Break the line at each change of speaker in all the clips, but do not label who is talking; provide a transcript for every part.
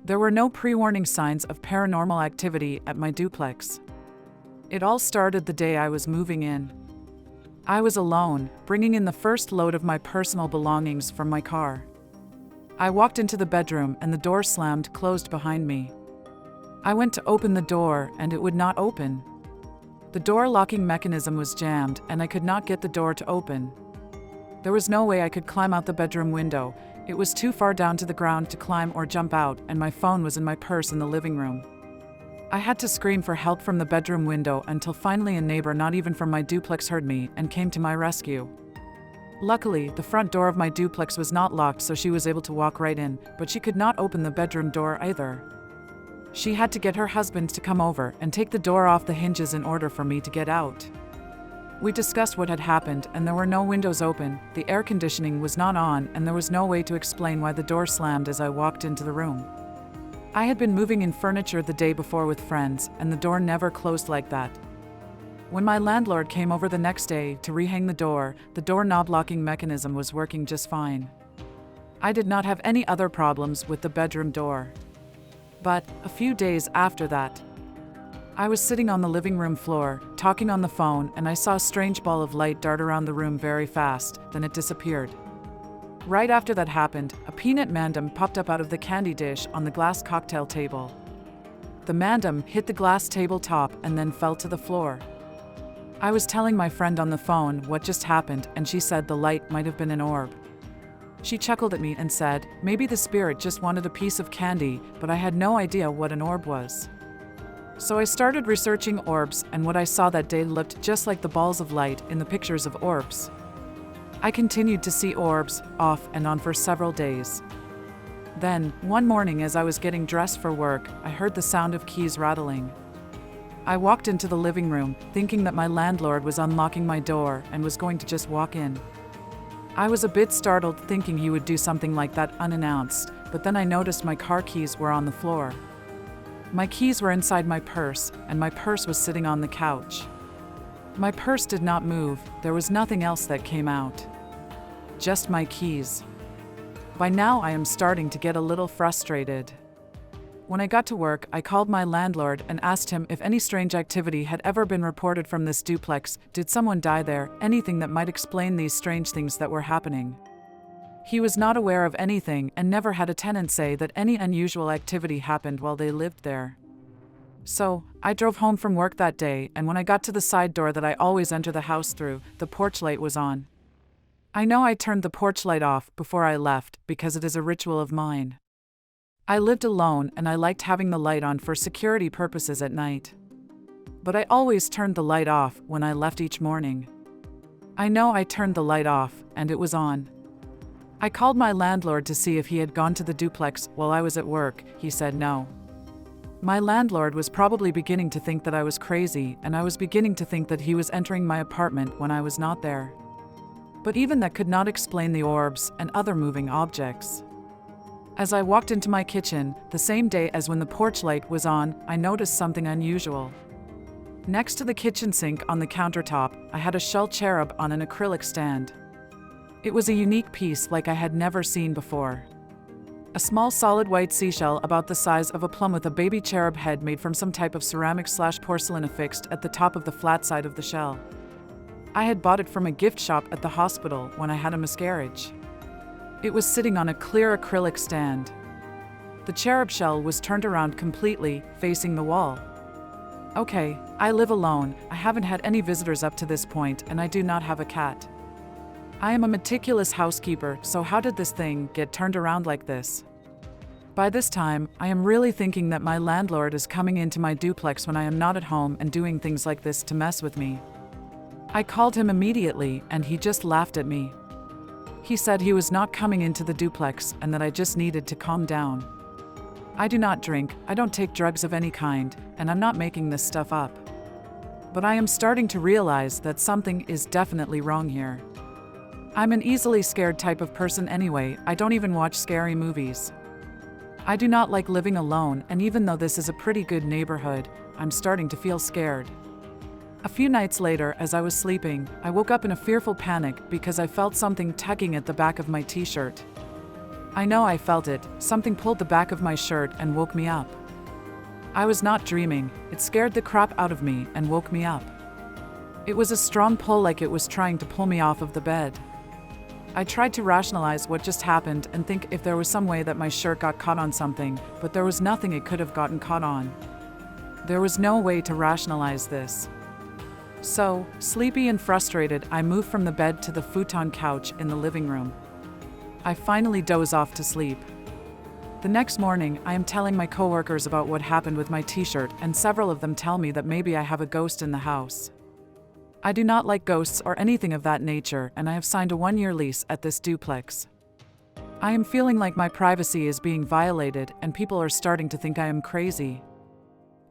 There were no pre-warning signs of paranormal activity at my duplex. It all started the day I was moving in. I was alone, bringing in the first load of my personal belongings from my car. I walked into the bedroom and the door slammed closed behind me. I went to open the door and it would not open. The door locking mechanism was jammed and I could not get the door to open. There was no way I could climb out the bedroom window. It was too far down to the ground to climb or jump out, and my phone was in my purse in the living room. I had to scream for help from the bedroom window until finally a neighbor not even from my duplex heard me and came to my rescue. Luckily, the front door of my duplex was not locked, so she was able to walk right in, but she could not open the bedroom door either. She had to get her husband to come over and take the door off the hinges in order for me to get out. We discussed what had happened, and there were no windows open, the air conditioning was not on, and there was no way to explain why the door slammed as I walked into the room. I had been moving in furniture the day before with friends, and the door never closed like that. When my landlord came over the next day to rehang the door knob locking mechanism was working just fine. I did not have any other problems with the bedroom door. But a few days after that, I was sitting on the living room floor, talking on the phone, and I saw a strange ball of light dart around the room very fast, then it disappeared. Right after that happened, a peanut mandem popped up out of the candy dish on the glass cocktail table. The mandem hit the glass tabletop and then fell to the floor. I was telling my friend on the phone what just happened, and she said the light might have been an orb. She chuckled at me and said, maybe the spirit just wanted a piece of candy, but I had no idea what an orb was. So I started researching orbs, and what I saw that day looked just like the balls of light in the pictures of orbs. I continued to see orbs, off and on for several days. Then, one morning as I was getting dressed for work, I heard the sound of keys rattling. I walked into the living room, thinking that my landlord was unlocking my door and was going to just walk in. I was a bit startled, thinking he would do something like that unannounced, but then I noticed my car keys were on the floor. My keys were inside my purse, and my purse was sitting on the couch. My purse did not move, there was nothing else that came out. Just my keys. By now I am starting to get a little frustrated. When I got to work, I called my landlord and asked him if any strange activity had ever been reported from this duplex, did someone die there, anything that might explain these strange things that were happening. He was not aware of anything and never had a tenant say that any unusual activity happened while they lived there. So, I drove home from work that day, and when I got to the side door that I always enter the house through, the porch light was on. I know I turned the porch light off before I left because it is a ritual of mine. I lived alone and I liked having the light on for security purposes at night. But I always turned the light off when I left each morning. I know I turned the light off, and it was on. I called my landlord to see if he had gone to the duplex while I was at work. He said no. My landlord was probably beginning to think that I was crazy, and I was beginning to think that he was entering my apartment when I was not there. But even that could not explain the orbs and other moving objects. As I walked into my kitchen, the same day as when the porch light was on, I noticed something unusual. Next to the kitchen sink on the countertop, I had a shell cherub on an acrylic stand. It was a unique piece like I had never seen before. A small solid white seashell about the size of a plum with a baby cherub head made from some type of ceramic/porcelain affixed at the top of the flat side of the shell. I had bought it from a gift shop at the hospital when I had a miscarriage. It was sitting on a clear acrylic stand. The cherub shell was turned around completely, facing the wall. Okay, I live alone, I haven't had any visitors up to this point, and I do not have a cat. I am a meticulous housekeeper, so how did this thing get turned around like this? By this time, I am really thinking that my landlord is coming into my duplex when I am not at home and doing things like this to mess with me. I called him immediately, and he just laughed at me. He said he was not coming into the duplex and that I just needed to calm down. I do not drink, I don't take drugs of any kind, and I'm not making this stuff up. But I am starting to realize that something is definitely wrong here. I'm an easily scared type of person anyway, I don't even watch scary movies. I do not like living alone, and even though this is a pretty good neighborhood, I'm starting to feel scared. A few nights later, as I was sleeping, I woke up in a fearful panic because I felt something tugging at the back of my t-shirt. I know I felt it. Something pulled the back of my shirt and woke me up. I was not dreaming. It scared the crap out of me and woke me up. It was a strong pull, like it was trying to pull me off of the bed. I tried to rationalize what just happened and think if there was some way that my shirt got caught on something, but there was nothing it could have gotten caught on. There was no way to rationalize this. So, sleepy and frustrated, I moved from the bed to the futon couch in the living room. I finally doze off to sleep. The next morning, I am telling my coworkers about what happened with my t-shirt, and several of them tell me that maybe I have a ghost in the house. I do not like ghosts or anything of that nature, and I have signed a 1-year lease at this duplex. I am feeling like my privacy is being violated, and people are starting to think I am crazy.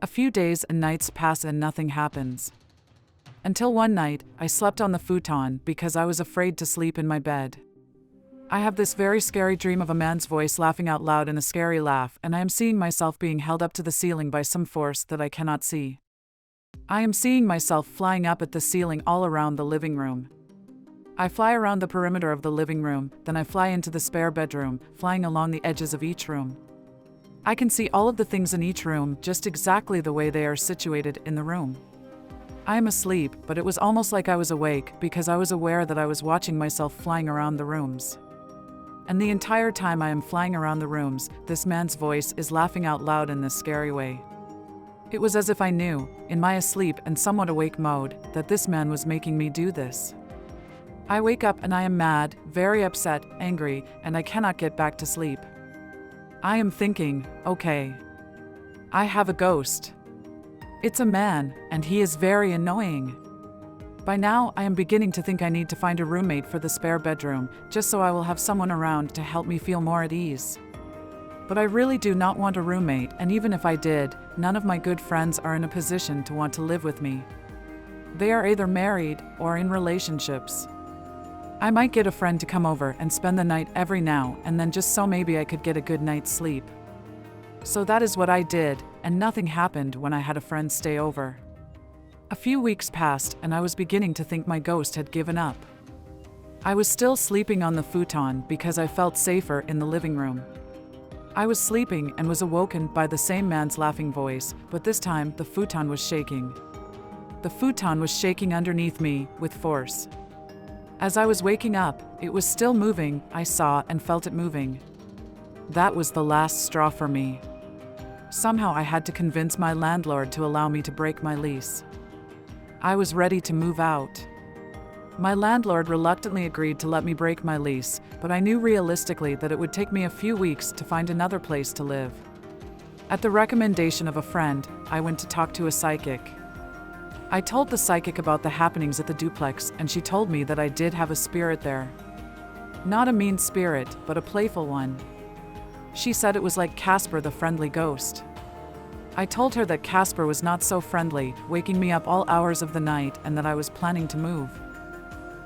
A few days and nights pass and nothing happens. Until one night, I slept on the futon because I was afraid to sleep in my bed. I have this very scary dream of a man's voice laughing out loud in a scary laugh, and I am seeing myself being held up to the ceiling by some force that I cannot see. I am seeing myself flying up at the ceiling all around the living room. I fly around the perimeter of the living room, then I fly into the spare bedroom, flying along the edges of each room. I can see all of the things in each room just exactly the way they are situated in the room. I am asleep, but it was almost like I was awake because I was aware that I was watching myself flying around the rooms. And the entire time I am flying around the rooms, this man's voice is laughing out loud in this scary way. It was as if I knew, in my asleep and somewhat awake mode, that this man was making me do this. I wake up and I am mad, very upset, angry, and I cannot get back to sleep. I am thinking, okay, I have a ghost. It's a man, and he is very annoying. By now, I am beginning to think I need to find a roommate for the spare bedroom, just so I will have someone around to help me feel more at ease. But I really do not want a roommate, and even if I did, none of my good friends are in a position to want to live with me. They are either married or in relationships. I might get a friend to come over and spend the night every now and then just so maybe I could get a good night's sleep. So that is what I did, and nothing happened when I had a friend stay over. A few weeks passed and I was beginning to think my ghost had given up. I was still sleeping on the futon because I felt safer in the living room. I was sleeping and was awoken by the same man's laughing voice, but this time the futon was shaking. The futon was shaking underneath me with force. As I was waking up, it was still moving. I saw and felt it moving. That was the last straw for me. Somehow I had to convince my landlord to allow me to break my lease. I was ready to move out. My landlord reluctantly agreed to let me break my lease, but I knew realistically that it would take me a few weeks to find another place to live. At the recommendation of a friend, I went to talk to a psychic. I told the psychic about the happenings at the duplex, and she told me that I did have a spirit there. Not a mean spirit, but a playful one. She said it was like Casper the friendly ghost. I told her that Casper was not so friendly, waking me up all hours of the night, and that I was planning to move.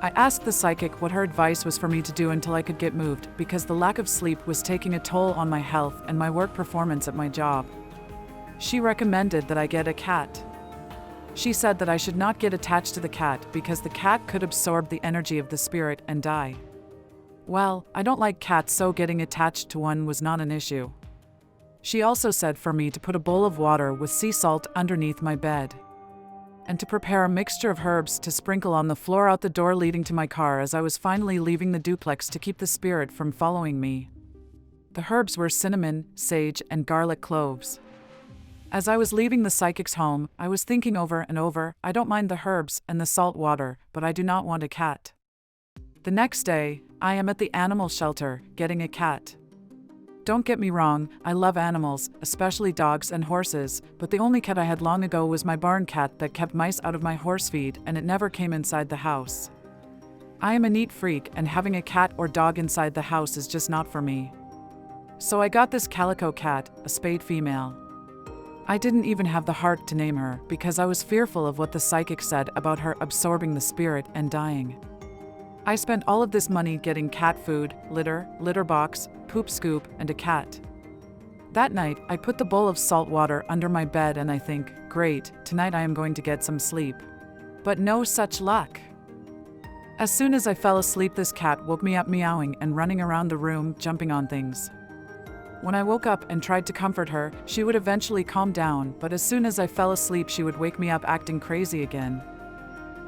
I asked the psychic what her advice was for me to do until I could get moved, because the lack of sleep was taking a toll on my health and my work performance at my job. She recommended that I get a cat. She said that I should not get attached to the cat because the cat could absorb the energy of the spirit and die. Well, I don't like cats, so getting attached to one was not an issue. She also said for me to put a bowl of water with sea salt underneath my bed, and to prepare a mixture of herbs to sprinkle on the floor out the door leading to my car as I was finally leaving the duplex to keep the spirit from following me. The herbs were cinnamon, sage, and garlic cloves. As I was leaving the psychic's home, I was thinking over and over, I don't mind the herbs and the salt water, but I do not want a cat. The next day, I am at the animal shelter, getting a cat. Don't get me wrong, I love animals, especially dogs and horses, but the only cat I had long ago was my barn cat that kept mice out of my horse feed, and it never came inside the house. I am a neat freak, and having a cat or dog inside the house is just not for me. So I got this calico cat, a spayed female. I didn't even have the heart to name her because I was fearful of what the psychic said about her absorbing the spirit and dying. I spent all of this money getting cat food, litter box, poop scoop, and a cat. That night, I put the bowl of salt water under my bed and I think, great, tonight I am going to get some sleep. But no such luck. As soon as I fell asleep, this cat woke me up meowing and running around the room, jumping on things. When I woke up and tried to comfort her, she would eventually calm down, but as soon as I fell asleep, she would wake me up acting crazy again.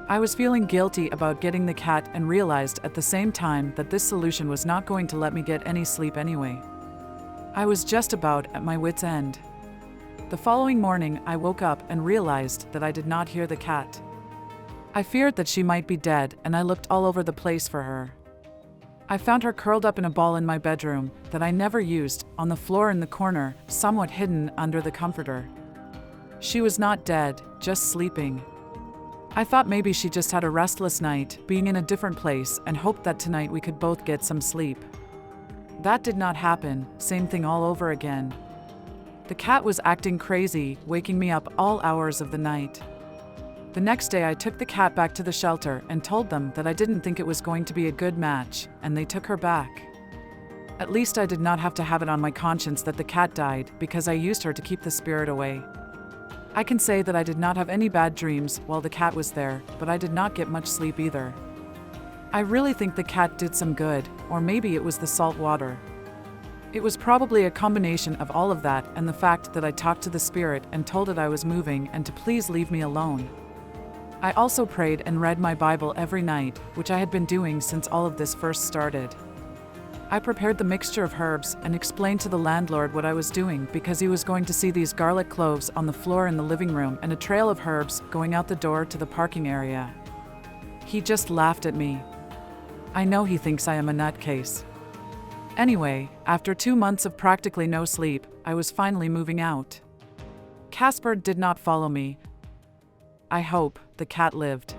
I was feeling guilty about getting the cat and realized at the same time that this solution was not going to let me get any sleep anyway. I was just about at my wit's end. The following morning, I woke up and realized that I did not hear the cat. I feared that she might be dead, and I looked all over the place for her. I found her curled up in a ball in my bedroom that I never used, on the floor in the corner, somewhat hidden under the comforter. She was not dead, just sleeping. I thought maybe she just had a restless night, being in a different place, and hoped that tonight we could both get some sleep. That did not happen, same thing all over again. The cat was acting crazy, waking me up all hours of the night. The next day I took the cat back to the shelter and told them that I didn't think it was going to be a good match, and they took her back. At least I did not have to have it on my conscience that the cat died because I used her to keep the spirit away. I can say that I did not have any bad dreams while the cat was there, but I did not get much sleep either. I really think the cat did some good, or maybe it was the salt water. It was probably a combination of all of that and the fact that I talked to the spirit and told it I was moving and to please leave me alone. I also prayed and read my Bible every night, which I had been doing since all of this first started. I prepared the mixture of herbs and explained to the landlord what I was doing because he was going to see these garlic cloves on the floor in the living room and a trail of herbs going out the door to the parking area. He just laughed at me. I know he thinks I am a nutcase. Anyway, after 2 months of practically no sleep, I was finally moving out. Casper did not follow me. I hope the cat lived.